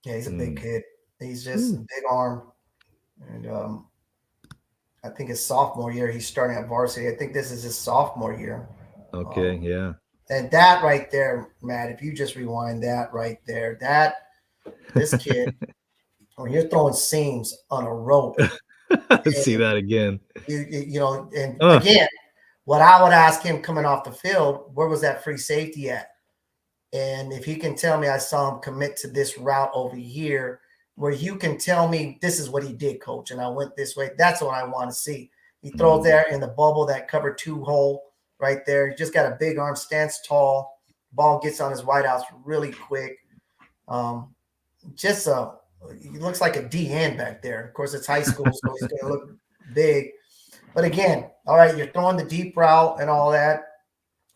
Yeah, he's a big kid. He's just a big arm. And I think his sophomore year, he's starting at varsity. I think this is his sophomore year. Okay, yeah. And that right there, Matt, if you just rewind that right there, this kid, when you're throwing seams on a rope. Let's see that again. You know, and again, what I would ask him coming off the field, where was that free safety at? And if he can tell me I saw him commit to this route over here, where you can tell me this is what he did, coach, and I went this way, that's what I want to see. He throws there in the bubble, that cover 2 hole right there. He just got a big arm, stands tall. Ball gets on his wideouts really quick. He looks like a D end back there. Of course, it's high school, so he's going to look big. But again, all right, you're throwing the deep route and all that.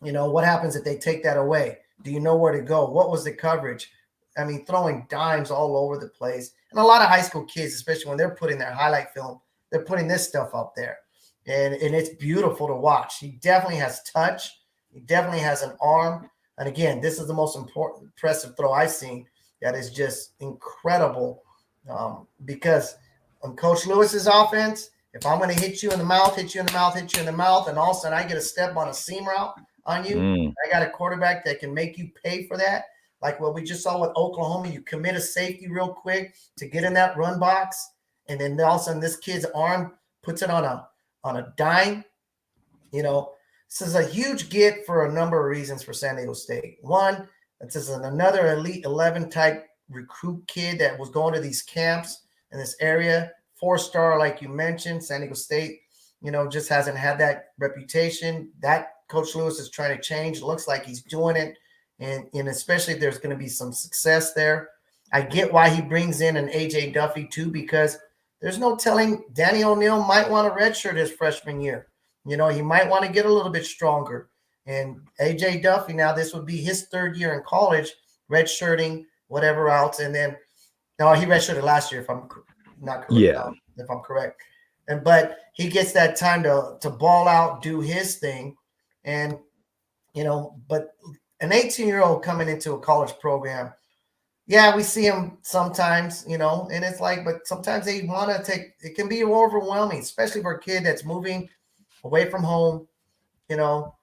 You know, what happens if they take that away? Do you know where to go? What was the coverage? I mean, throwing dimes all over the place. And a lot of high school kids, especially when they're putting their highlight film, they're putting this stuff up there. And it's beautiful to watch. He definitely has touch. He definitely has an arm. And again, this is the most impressive throw I've seen. That is just incredible, because on Coach Lewis's offense, if I'm going to hit you in the mouth, and all of a sudden I get a step on a seam route on you, I got a quarterback that can make you pay for that. Like what we just saw with Oklahoma, you commit a safety real quick to get in that run box, and then all of a sudden this kid's arm puts it on a dime. You know, this is a huge get for a number of reasons for San Diego State. One, this is another Elite 11 type recruit kid that was going to these camps in this area. 4-star, like you mentioned. San Diego State, you know, just hasn't had that reputation. That Coach Lewis is trying to change. It looks like he's doing it. And especially if there's going to be some success there. I get why he brings in an A.J. Duffy too, because there's no telling, Danny O'Neal might want to redshirt his freshman year. You know, he might want to get a little bit stronger. And A.J. Duffy, now this would be his 3rd year in college, redshirting, whatever else. And then, no, he redshirted last year, if I'm not correct. Yeah. If I'm correct. But he gets that time to ball out, do his thing. And, you know, but an 18-year-old coming into a college program, yeah, we see him sometimes, you know, and it's like, but sometimes they want to it can be overwhelming, especially for a kid that's moving away from home, you know.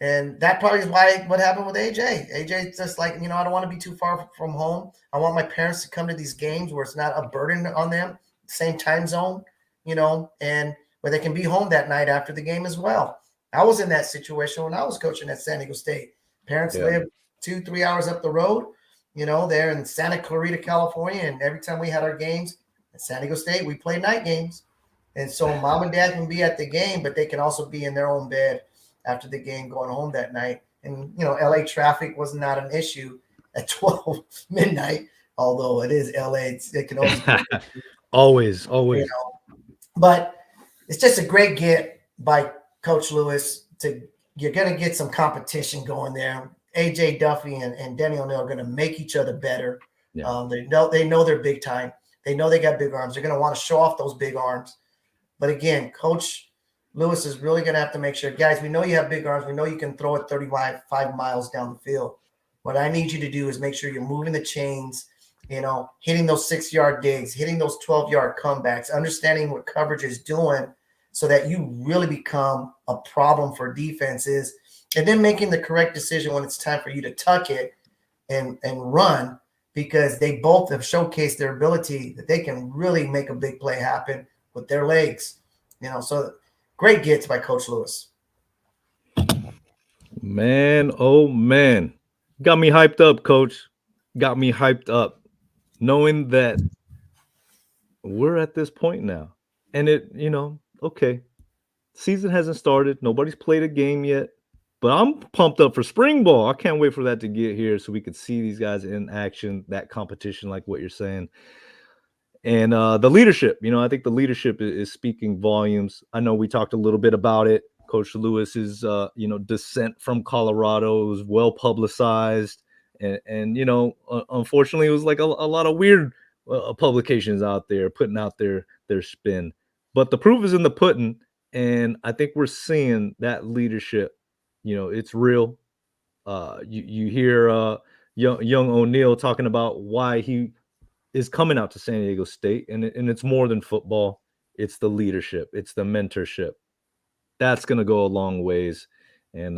And that probably is what happened with AJ. AJ's just like, you know, I don't want to be too far from home. I want my parents to come to these games where it's not a burden on them, same time zone, you know, and where they can be home that night after the game as well. I was in that situation when I was coaching at San Diego State. Parents live 2-3 hours up the road, you know, they're in Santa Clarita, California. And every time we had our games at San Diego State, we played night games. And so mom and dad can be at the game, but they can also be in their own bed after the game going home that night. And, you know, LA traffic was not an issue at 12 midnight, although it is LA. It can always always. You know? But it's just a great get by Coach Lewis. You're going to get some competition going there. AJ Duffy and Danny O'Neal are going to make each other better. Yeah. They know they're big time. They know they got big arms. They're going to want to show off those big arms. But again, Coach Lewis is really going to have to make sure, guys, we know you have big arms. We know you can throw it 35 miles down the field. What I need you to do is make sure you're moving the chains, you know, hitting those 6-yard digs, hitting those 12-yard comebacks, understanding what coverage is doing so that you really become a problem for defenses, and then making the correct decision when it's time for you to tuck it and run, because they both have showcased their ability that they can really make a big play happen with their legs, you know. So great gets by Coach Lewis. Man, oh man. Got me hyped up, Coach. Got me hyped up. Knowing that we're at this point now. And it, you know, okay. Season hasn't started. Nobody's played a game yet. But I'm pumped up for spring ball. I can't wait for that to get here so we could see these guys in action, that competition, like what you're saying. And the leadership, you know, I think the leadership is speaking volumes. I know we talked a little bit about it. Coach Lewis's, you know, descent from Colorado was well publicized. And you know, unfortunately, it was like a lot of weird publications out there putting out their spin. But the proof is in the pudding. And I think we're seeing that leadership. You know, it's real. You hear young O'Neal talking about why he is coming out to San Diego State, and it's more than football. It's the leadership. It's the mentorship. That's going to go a long ways, and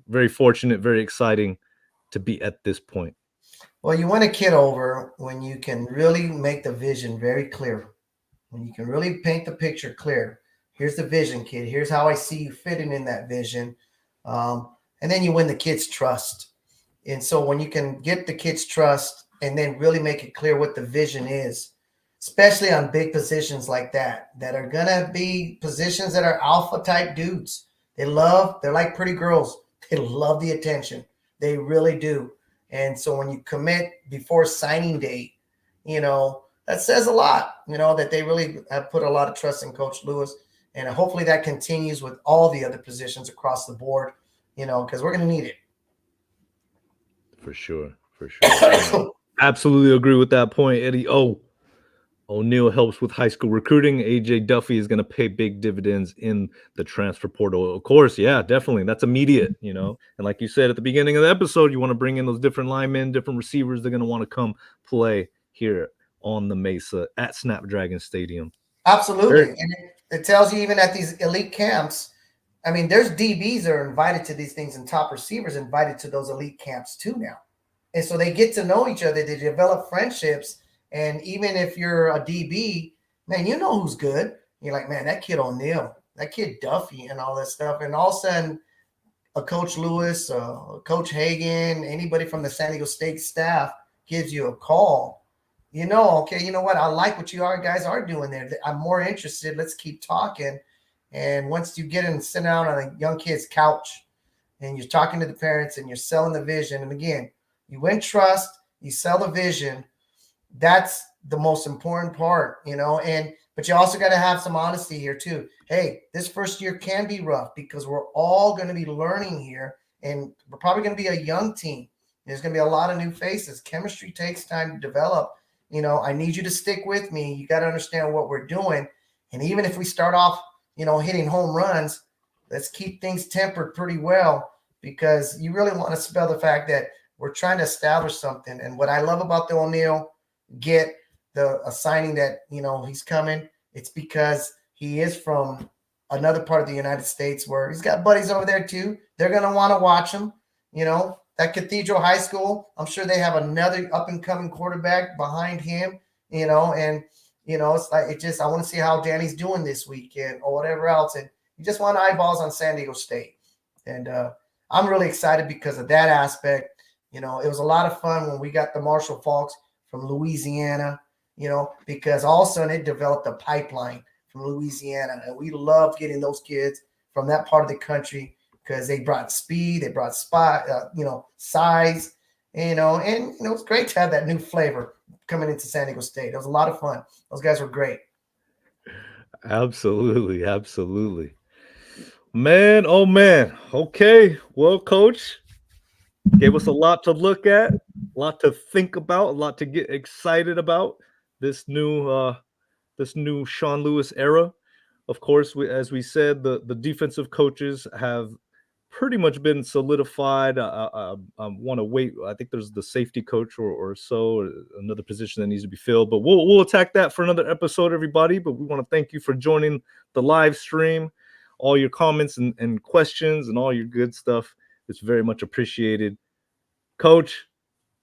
very fortunate, very exciting to be at this point. Well, you win a kid over when you can really make the vision very clear. When you can really paint the picture clear. Here's the vision, kid. Here's how I see you fitting in that vision. And then you win the kid's trust. And so when you can get the kids' trust and then really make it clear what the vision is, especially on big positions like that are gonna be positions that are alpha type dudes. They're like pretty girls. They love the attention. They really do. And so when you commit before signing date, that says a lot, that they really have put a lot of trust in Coach Lewis. And hopefully that continues with all the other positions across the board, because we're going to need it. For sure. Absolutely agree with that point, Eddie. O'Neal helps with high school recruiting. AJ Duffy is going to pay big dividends in the transfer portal. Of course, yeah, definitely. That's immediate, And like you said at the beginning of the episode, you want to bring in those different linemen, different receivers. They're going to want to come play here on the Mesa at Snapdragon Stadium. Absolutely. And it tells you even at these elite camps, I mean, there's DBs that are invited to these things and top receivers invited to those elite camps too now. And so they get to know each other. They develop friendships. And even if you're a DB, man, you know who's good. You're like, man, that kid O'Neal, that kid Duffy and all that stuff. And all of a sudden, a Coach Lewis, Coach Hagan, anybody from the San Diego State staff gives you a call. Okay, you know what? I like what you guys are doing there. I'm more interested. Let's keep talking. And once you get and sit down on a young kid's couch and you're talking to the parents and you're selling the vision, and again, you win trust, you sell the vision. That's the most important part, but you also got to have some honesty here too. Hey, this first year can be rough because we're all going to be learning here, and we're probably going to be a young team. There's going to be a lot of new faces. Chemistry takes time to develop. I need you to stick with me. You got to understand what we're doing. And even if we start off, hitting home runs, let's keep things tempered pretty well, because you really want to spell the fact that we're trying to establish something. And what I love about the O'Neal get a signing that he's coming, it's because he is from another part of the United States where he's got buddies over there too. They're going to want to watch him. That Cathedral High School, I'm sure they have another up and coming quarterback behind him, and it's like I want to see how Danny's doing this weekend or whatever else. And you just want eyeballs on San Diego State. And I'm really excited because of that aspect. It was a lot of fun when we got the Marshall Falks from Louisiana, because all of a sudden it developed a pipeline from Louisiana. And we love getting those kids from that part of the country because they brought speed, they brought size, and it's great to have that new flavor coming into San Diego State. It was a lot of fun. Those guys were great. Absolutely. Man, oh man. Okay. Well, Coach, gave us a lot to look at, a lot to think about, a lot to get excited about this new Sean Lewis era. Of course, as we said, the defensive coaches have pretty much been solidified. I want to wait. I think there's the safety coach or another position that needs to be filled, but we'll attack that for another episode, everybody. But we want to thank you for joining the live stream, all your comments and questions and all your good stuff. It's very much appreciated. Coach,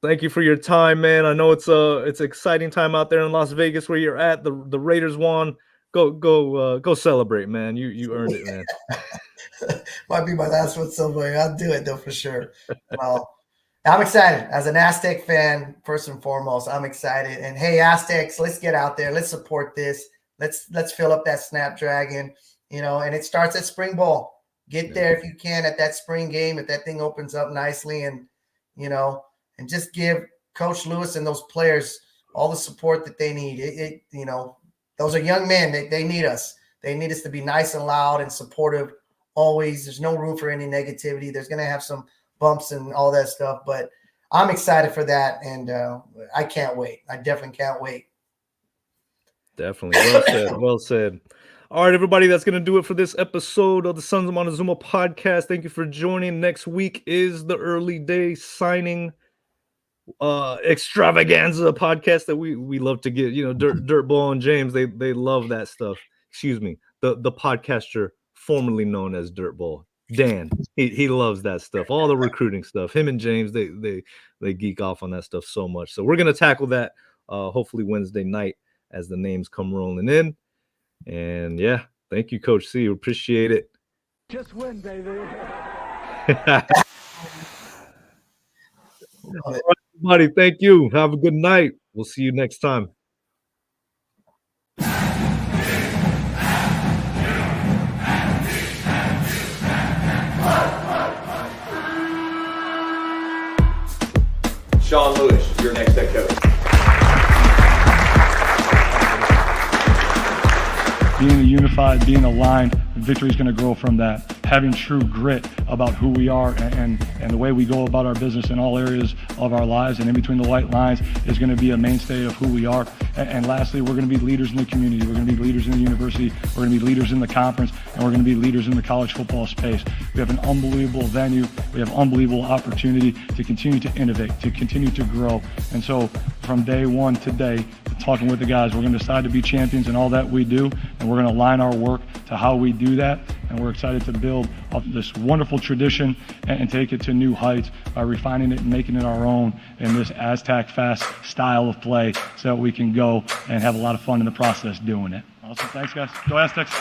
thank you for your time, man. I know it's an exciting time out there in Las Vegas where you're at. The Raiders won. Go celebrate, man. You earned it, man. Might be my last one somewhere. I'll do it though for sure. Well, I'm excited as an Aztec fan. First and foremost, I'm excited. And hey, Aztecs, let's get out there. Let's support this. Let's fill up that Snapdragon. And it starts at spring ball. Get there if you can at that spring game. If that thing opens up nicely, and just give Coach Lewis and those players all the support that they need. Those are young men. They need us. They need us to be nice and loud and supportive always. There's no room for any negativity. There's going to have some bumps and all that stuff, but I'm excited for that, and I can't wait. I definitely can't wait. Definitely. Well said. Well said. All right, everybody, that's going to do it for this episode of the Sons of Montezuma podcast. Thank you for joining. Next week is the early day signing extravaganza podcast that we love to get. Dirtball and James, they love that stuff. Excuse me, the podcaster formerly known as Dirtball. Dan. He loves that stuff, all the recruiting stuff. Him and James, they geek off on that stuff so much. So we're gonna tackle that hopefully Wednesday night as the names come rolling in. And yeah, thank you, Coach C. Appreciate it. Just win, baby. Everybody, thank you. Have a good night. We'll see you next time. Sean Lewis, your next head coach. Being unified, being aligned, victory is going to grow from that. Having true grit about who we are and the way we go about our business in all areas of our lives and in between the white lines is going to be a mainstay of who we are. And lastly, we're going to be leaders in the community. We're going to be leaders in the university. We're going to be leaders in the conference, and we're going to be leaders in the college football space. We have an unbelievable venue. We have unbelievable opportunity to continue to innovate, to continue to grow. And so from day one today, talking with the guys, we're going to decide to be champions in all that we do, and we're going to align our work to how we do that. And we're excited to build up this wonderful tradition and take it to new heights by refining it and making it our own in this Aztec Fast style of play so that we can go and have a lot of fun in the process doing it. Awesome. Thanks, guys. Go Aztecs.